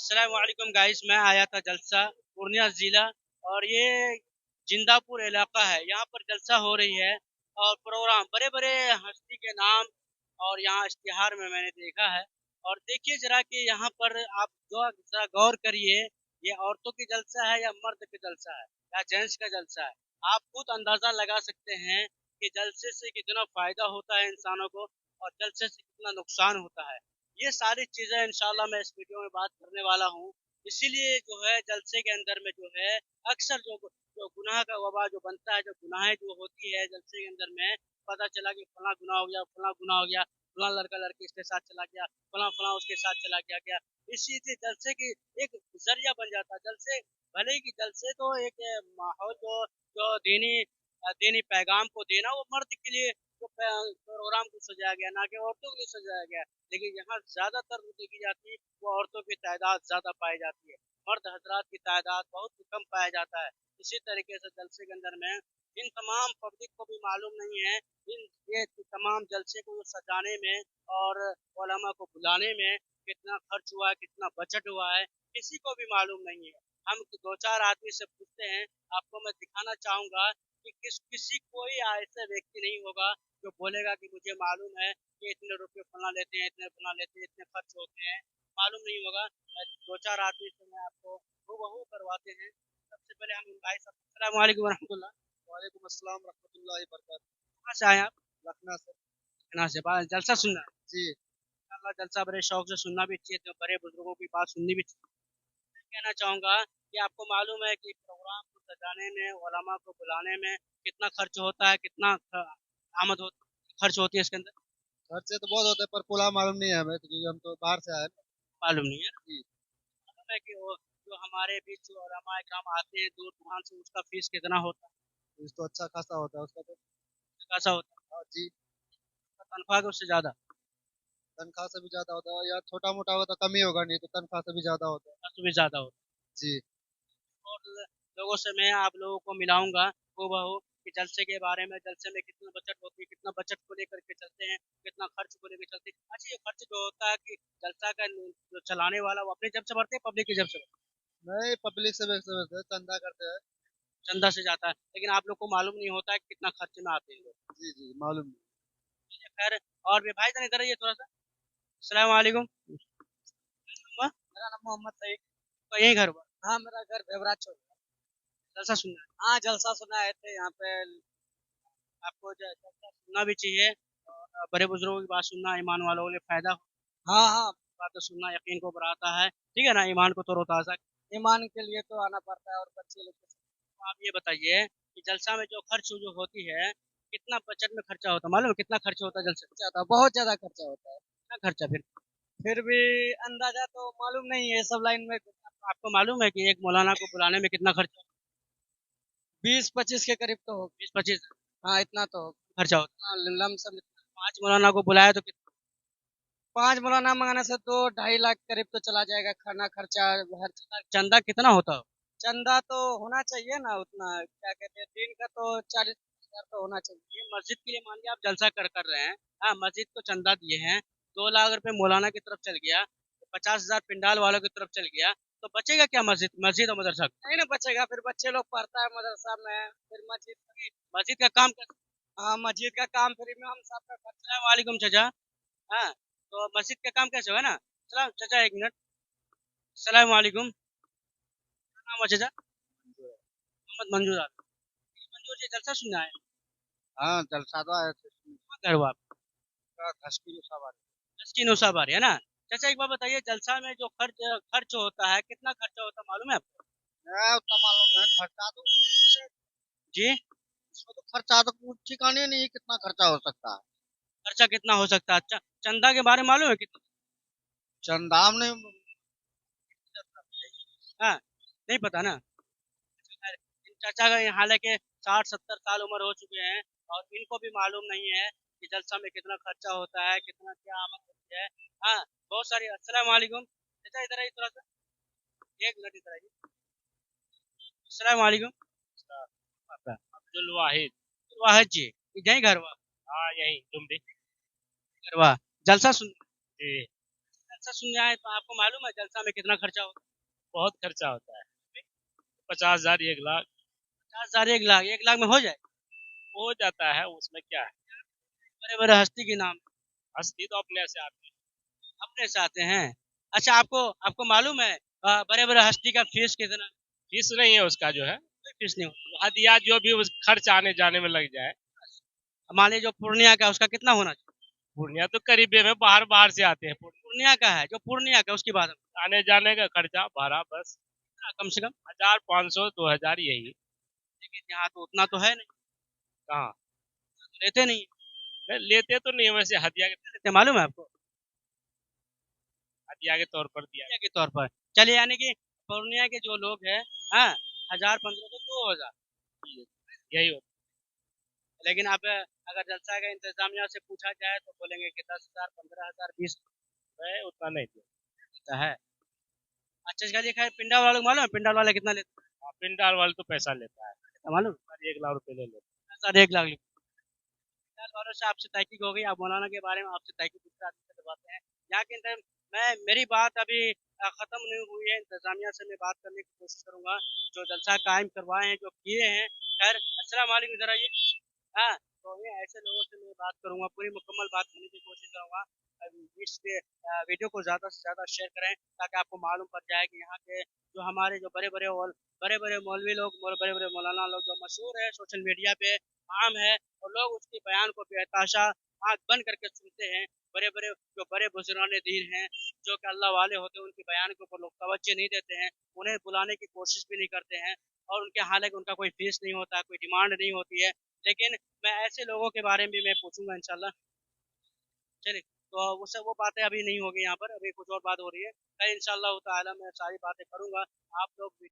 अस्सलाम वालेकुम गाइस, मैं आया था जलसा पूर्णिया ज़िला। और ये जिंदापुर इलाका है, यहाँ पर जलसा हो रही है और प्रोग्राम बड़े बड़े हस्ती के नाम और यहाँ इश्तिहार में मैंने देखा है। और देखिए जरा कि यहाँ पर आप जो जरा गौर करिए, ये औरतों की जलसा है या मर्द की जलसा है या जेंट्स का जलसा है। आप खुद अंदाजा लगा सकते हैं कि जलसे से कितना फायदा होता है इंसानों को और जलसे से कितना नुकसान होता है। ये सारी चीजें इंशाल्लाह मैं इस वीडियो में बात करने वाला हूँ। इसीलिए जो है जलसे के अंदर में जो है अक्सर जो जो गुनाह का वबा जो बनता है, जो गुनाहें जो होती है जलसे के अंदर में, पता चला कि फला गुनाह हो गया, फला गुनाह हो गया, फला लड़का लड़की इसके साथ चला गया, फला फला उसके साथ चला गया। इसी से जलसे की एक जरिया बन जाता है। जलसे भले ही जलसे तो एक माहौल जो दीनी दीनी पैगाम को देना वो मर्द के लिए जो प्रोग्राम को सजाया गया, ना कि औरतों के लिए सजाया गया। लेकिन यहाँ ज्यादातर देखी जाती है वो औरतों की तादाद ज्यादा पाई जाती है, मर्द हजरात की तादाद बहुत कम पाया जाता है। इसी तरीके से जलसे के अंदर में इन तमाम पब्लिक को भी मालूम नहीं है, इन ये तमाम जलसे को सजाने में और उलमा को बुलाने में कितना खर्च हुआ है, कितना बजट हुआ है, किसी को भी मालूम नहीं है। हम दो चार आदमी से पूछते हैं, आपको मैं दिखाना चाहूंगा कि किसी कोई ऐसा व्यक्ति नहीं होगा जो बोलेगा कि मुझे मालूम है कि इतने रुपए फला लेते हैं, इतने फला लेते हैं, इतने खर्च होते हैं, मालूम नहीं होगा। दो चार आदमी से मैं आपको हूबहू करवाते हैं। सबसे पहले हम भाई साहब, अस्सलाम वालेकुम रहमतुल्लाह। वालेकुम अस्सलाम रहमतुल्लाहि बरकातहू। कहाँ से आए आप? लखनऊ से। कहाँ से? जलसा सुनना है? जी। अल्लाह, जलसा बड़े शौक से सुनना भी चाहिए, तो बड़े बुजुर्गों की बात सुननी भी चाहिए। मैं कहना चाहूँगा कि आपको मालूम है कि प्रोग्राम को सजाने में, उलमा को बुलाने में कितना खर्च होता है, कितना आमद खर्च होती है इसके अंदर? खर्चे तो बहुत होते हैं पर पूरा मालूम नहीं है हमें, तो क्योंकि हम तो बाहर से आए ना। मालूम नहीं है ना? जी। मालूम है कि वो जो हमारे बीच जो उलमा इकराम आते हैं दूर दुकान से, उसका फीस कितना होता है? फीस तो अच्छा खासा होता है उसका तो। कैसा होता है? हाँ जी। उसका तनख्वाह तो उससे ज़्यादा, तनख्वाह से भी ज्यादा होता है, या छोटा मोटा होगा तो कम ही होगा, नहीं तो तनख्वाह से भी ज्यादा होता है। उससे भी ज़्यादा होता जी। है। और लोगों से मैं आप लोगों को मिलाऊंगा हूबहू कि जलसे के बारे में, जलसे में कितना बजट होती है, कितना बजट को लेकर के चलते हैं, कितना खर्च को लेकर चलते हैं। अच्छा, ये खर्च जो होता है कि जलसा का जो चलाने वाला वो अपनी जेब से भरते हैं, पब्लिक की जेब से भरते हैं? नहीं, पब्लिक से वैसे चंदा करते हैं। चंदा से जाता है, लेकिन आप लोग को मालूम नहीं होता है कि कितना खर्च में आते हैं लोग। जी जी, मालूम नहीं। चलिए, खैर। और भी भाई जान इधर आइए थोड़ा सा। अस्सलाम वालेकुम। मेरा नाम मोहम्मद सईद। तो यही घर हुआ? हाँ, मेरा घर बेवराज चौक है। जलसा सुनना है? हाँ, जलसा सुना है थे यहाँ पे। आपको जलसा सुनना भी चाहिए और बड़े बुजुर्गों की बात सुनना ईमान वालों के लिए फायदा हो। हाँ हाँ। बातें सुनना यकीन को बढ़ाता है, ठीक है ना, ईमान को तरोताजा। ईमान के लिए तो आना पड़ता है, और बच्चे लोग तो आप ये बताइए कि जलसा में जो खर्च जो होती है, कितना बजट में खर्चा होता है? मालूम है कितना खर्च होता है जलसे में? ज्यादा, बहुत ज्यादा खर्चा होता है। कितना खर्चा फिर? फिर भी अंदाजा तो मालूम नहीं है सब लाइन में। आपको मालूम है कि एक मौलाना को बुलाने में कितना खर्चा? 20-25 के करीब तो होगा। 20-25 हाँ, इतना तो होगा। खर्चा होता हाँ, लमसम। है। 5 मौलाना को बुलाया तो कितना? 5 मौलाना मंगाने से तो 2.5 लाख करीब तो चला जाएगा, खाना खर्चा हर चीज। चंदा कितना होता हो? चंदा तो होना चाहिए ना उतना, क्या कहते हैं, दिन का तो 40,000 तो होना चाहिए। ये मस्जिद के लिए मान लिया आप जलसा कर रहे हैं, हाँ, मस्जिद को चंदा दिए हैं, 2 लाख रुपए मौलाना की तरफ चल गया, 50,000 पिंडाल वालों की तरफ चल गया, तो बचेगा क्या मस्जिद मस्जिद और मदरसा को? नहीं ना बचेगा, फिर बच्चे लोग पढ़ता है मदरसा में, फिर मस्जिद। मस्जिद का काम कैसे? हाँ, मस्जिद का काम फ्री में हम सबका खर्चा। अस्सलाम वालेकुम चाचा। हाँ, तो मस्जिद का काम कैसे होगा ना? सलाम चाचा, 1 मिनट। सलाम वालेकुम। क्या नाम है चाचा? मोहम्मद मंजूर आलम। मंजूर जी, जलसा सुनना है? हाँ, जलसा तो है। कहाँ घर हुआ आपका? खसकी सवार। जस्टिन उसाबारी है ना? चाचा एक बात बताइए, जलसा में जो खर्च खर्च होता है, कितना खर्चा होता है मालूम है आपको? उतना मालूम है, खर्चा तो जी। इसमें तो खर्चा तो कुछ ठिकाने नहीं है, कितना खर्चा हो सकता है। खर्चा कितना हो सकता है? चंदा के बारे में मालूम है कितना? चंदा में। हाँ, नहीं पता ना? खैर, इन चाचा का हालांकि 60-70 साल उम्र हो चुके हैं और इनको भी मालूम नहीं है कि जलसा में कितना खर्चा होता है, कितना क्या आमद होती है। हाँ, बहुत सारी। अस्सलाम वालेकुम चाचा, इधर आइए थोड़ा सा। 1 मिनट इधर आइए। अस्सलाम वालेकुम। आपका? अब्दुल वाहिद। वाहिद जी, यही घर हुआ? हाँ, यही तुम भी। घर हुआ। जलसा सुन, जी। जलसा सुनने आए तो आपको मालूम है जलसा में कितना खर्चा होता है? बहुत खर्चा होता है, 50,000 1 लाख 50,000 1 लाख में हो जाए? हो जाता है, उसमें क्या है। बड़े बड़े हस्ती के नाम हस्ती तो अपने से आती है। अपने से आते हैं। अच्छा, आपको आपको मालूम है बड़े बड़े हस्ती का फीस कितना? फीस नहीं है उसका जो है, कोई फीस नहीं होती। हदिया जो भी उस खर्च आने जाने में लग जाए। मान लीजिए जो पूर्णिया का उसका कितना होना चाहिए? पूर्णिया तो करीबे में बाहर बाहर से आते हैं, पूर्णिया का है जो पूर्णिया का उसकी बात है। आने जाने का खर्चा भाड़ा बस कम से कम 1,500 2,000 यही। लेकिन यहाँ तो उतना तो है नहीं, कहाँ तो लेते नहीं लेते तो नहीं, वैसे लेते, मालूम है आपको? हदिया के तौर पर दिया। पूर्णिया के तौर पर चलिए, यानी कि पूर्णिया के जो लोग हैं, हाँ, 1,000 1500 2,000 यही होता लेकिन अब अगर जलसा का इंतजामिया से पूछा जाए तो बोलेंगे कि 10,000 15,000 20 है, उतना नहीं देता है। अच्छा, इसका खैर पिंडाल वालों को मालूम है पिंडाल वाले कितना लेते देता। पिंडाल वाले तो पैसा लेता है, हैं? मालूम? 1 लाख रुपए ले लेता 1,000 1 लाख पिंडाल वालों से आपसे तहकीक हो गई। आप मौलाना के बारे में आपसे तहकीक दूसरे आदमी से करवाते हैं। यहाँ के अंदर मेरी बात अभी खत्म नहीं हुई है। इंतजामिया से मैं बात करने की कोशिश करूंगा, जो जलसा कायम करवाए हैं, जो किए हैं। खैर, अस्सलाम वालेकुम, जरा ये, हाँ, तो ये ऐसे लोगों से मैं बात करूंगा, पूरी मुकम्मल बात करने की कोशिश करूंगा। इस वीडियो को ज़्यादा से ज़्यादा शेयर करें ताकि आपको मालूम पड़ जाए कि यहाँ के जो हमारे जो बड़े बड़े मौलवी लोग, बड़े बड़े मौलाना लोग जो मशहूर है, सोशल मीडिया पे आम है, और लोग उसके बयान को बेतहाशा आँख बंद करके सुनते हैं। बड़े बड़े जो बड़े बुजुर्गान दीन हैं, जो कि अल्लाह वाले होते हैं, उनके बयान के ऊपर लोग तवज्जो नहीं देते हैं, उन्हें बुलाने की कोशिश भी नहीं करते हैं। और उनके हालांकि उनका कोई फीस नहीं होता, कोई डिमांड नहीं होती है। लेकिन मैं ऐसे लोगों के बारे में भी मैं पूछूंगा इंशाल्लाह। चलिए, तो उससे वो बातें अभी नहीं होगी यहाँ पर, अभी कुछ और बात हो रही है। कल इंशाल्लाह ताला मैं सारी बातें करूंगा। आप लोग भी